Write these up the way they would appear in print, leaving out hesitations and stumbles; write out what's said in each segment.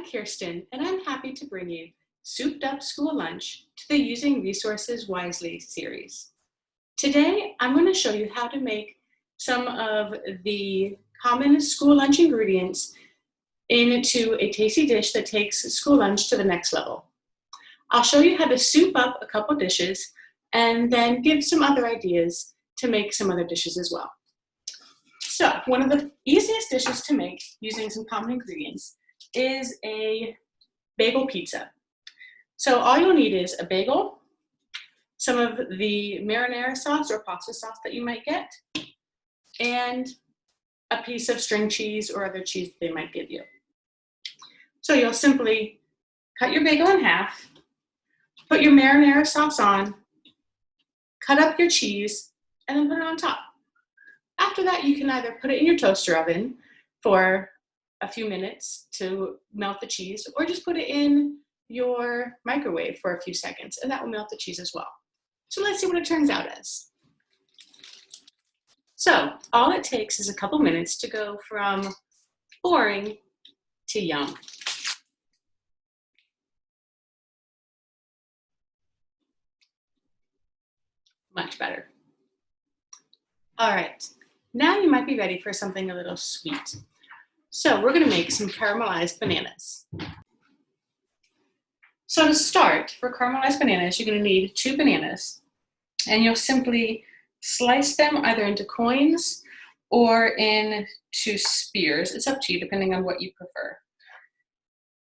I'm Kirsten, and I'm happy to bring you Souped Up School Lunch to the Using Resources Wisely series. Today, I'm going to show you how to make some of the common school lunch ingredients into a tasty dish that takes school lunch to the next level. I'll show you how to soup up a couple dishes and then give some other ideas to make some other dishes as well. So, one of the easiest dishes to make using some common ingredients is a bagel pizza. So all you'll need is a bagel, some of the marinara sauce or pasta sauce that you might get, and a piece of string cheese or other cheese they might give you. So you'll simply cut your bagel in half, put your marinara sauce on, cut up your cheese, and then put it on top. After that, you can either put it in your toaster oven for a few minutes to melt the cheese, or just put it in your microwave for a few seconds, and that will melt the cheese as well. So let's see what it turns out as. So all it takes is a couple minutes to go from boring to yum. Much better. All right, now you might be ready for something a little sweet. So we're going to make some caramelized bananas. So to start, for caramelized bananas, you're going to need 2 bananas, and you'll simply slice them either into coins or into spears. It's up to you, depending on what you prefer.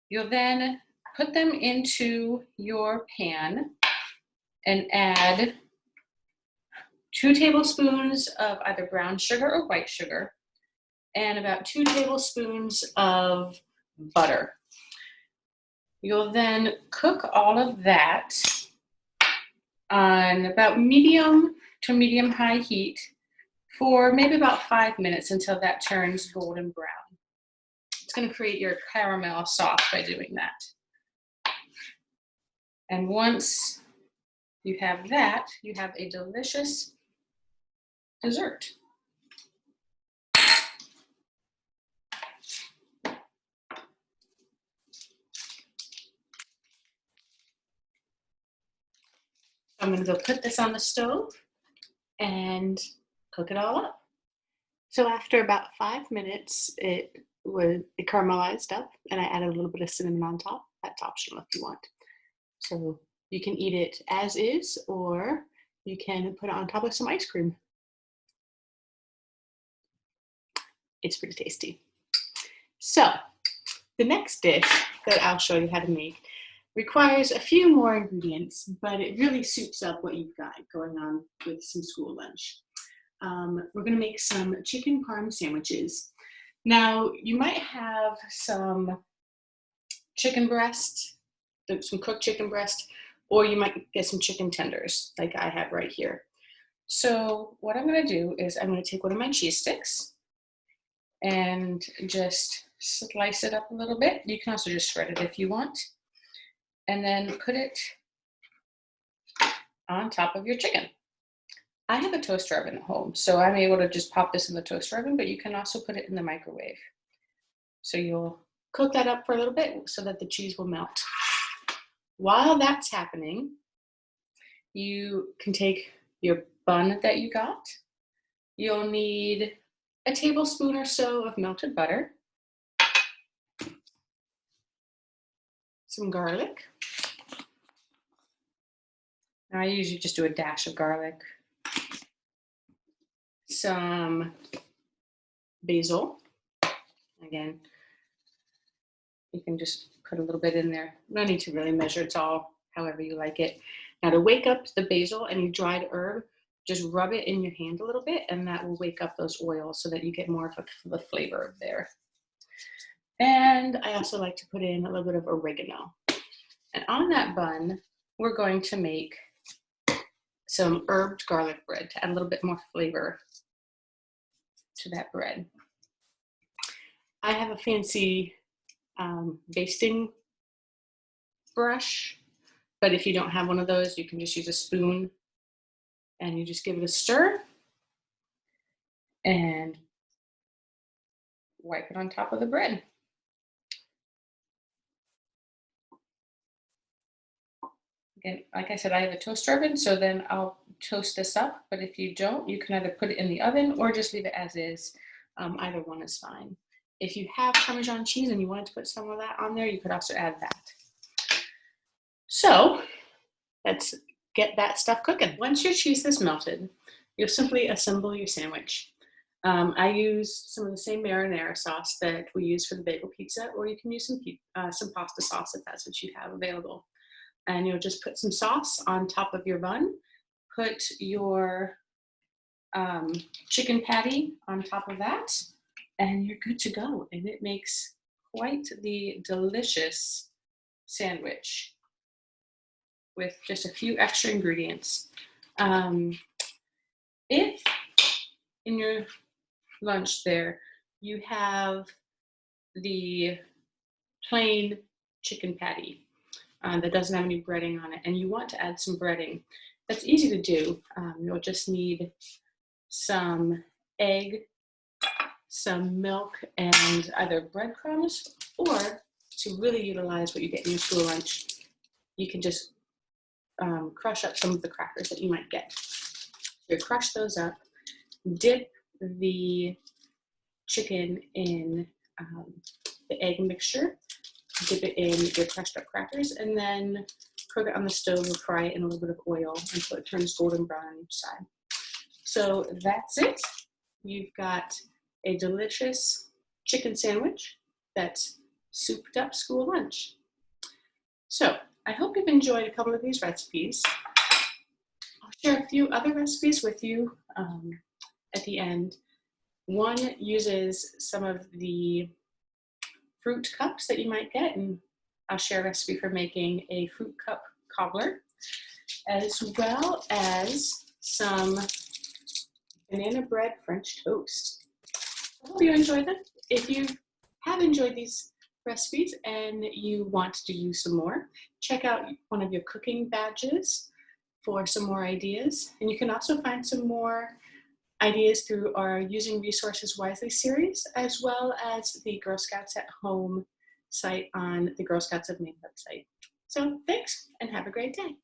You'll then put them into your pan and add 2 tablespoons of either brown sugar or white sugar, and about 2 tablespoons of butter. You'll then cook all of that on about medium to medium-high heat for maybe about 5 minutes until that turns golden brown. It's going to create your caramel sauce by doing that. And once you have that, you have a delicious dessert. I'm going to go put this on the stove and cook it all up. So after about 5 minutes, it caramelized up, and I added a little bit of cinnamon on top. That's optional if you want. So you can eat it as is, or you can put it on top of some ice cream. It's pretty tasty. So the next dish that I'll show you how to make requires a few more ingredients, but it really soups up what you've got going on with some school lunch. We're going to make some chicken parm sandwiches. Now, you might have some chicken breast, some cooked chicken breast, or you might get some chicken tenders like I have right here. So what I'm going to do is I'm going to take one of my cheese sticks and just slice it up a little bit. You can also just shred it if you want. And then put it on top of your chicken. I have a toaster oven at home, so I'm able to just pop this in the toaster oven, but you can also put it in the microwave. So you'll cook that up for a little bit so that the cheese will melt. While that's happening, you can take your bun that you got. You'll need a tablespoon or so of melted butter, some garlic. Now I usually just do a dash of garlic, some basil. Again, you can just put a little bit in there. No need to really measure, it's all however you like it. Now to wake up the basil, any dried herb, just rub it in your hand a little bit, and that will wake up those oils so that you get more of the flavor there. And I also like to put in a little bit of oregano. And on that bun, we're going to make some herbed garlic bread to add a little bit more flavor to that bread. I have a fancy basting brush, but if you don't have one of those, you can just use a spoon and you just give it a stir and wipe it on top of the bread. Again, like I said, I have a toaster oven, so then I'll toast this up. But if you don't, you can either put it in the oven or just leave it as is. Either one is fine. If you have Parmesan cheese and you wanted to put some of that on there, you could also add that. So let's get that stuff cooking. Once your cheese is melted, you'll simply assemble your sandwich. I use some of the same marinara sauce that we use for the bagel pizza, or you can use some pasta sauce if that's what you have available. And you'll just put some sauce on top of your bun, put your chicken patty on top of that, and you're good to go. And it makes quite the delicious sandwich with just a few extra ingredients. If in your lunch there you have the plain chicken patty that doesn't have any breading on it, and you want to add some breading, that's easy to do. You'll just need some egg, some milk, and either breadcrumbs, or to really utilize what you get in your school lunch, you can just crush up some of the crackers that you might get. So crush those up, dip the chicken in the egg mixture, dip it in your crushed up crackers, and then cook it on the stove or fry it in a little bit of oil until it turns golden brown on each side. So that's it. You've got a delicious chicken sandwich that's souped up school lunch. So I hope you've enjoyed a couple of these recipes. I'll share a few other recipes with you at the end. One uses some of the fruit cups that you might get, and I'll share a recipe for making a fruit cup cobbler, as well as some banana bread French toast. I hope you enjoyed them. If you have enjoyed these recipes and you want to use some more, check out one of your cooking badges for some more ideas. And you can also find some more ideas through our Using Resources Wisely series, as well as the Girl Scouts at Home site on the Girl Scouts of Maine website. So thanks and have a great day.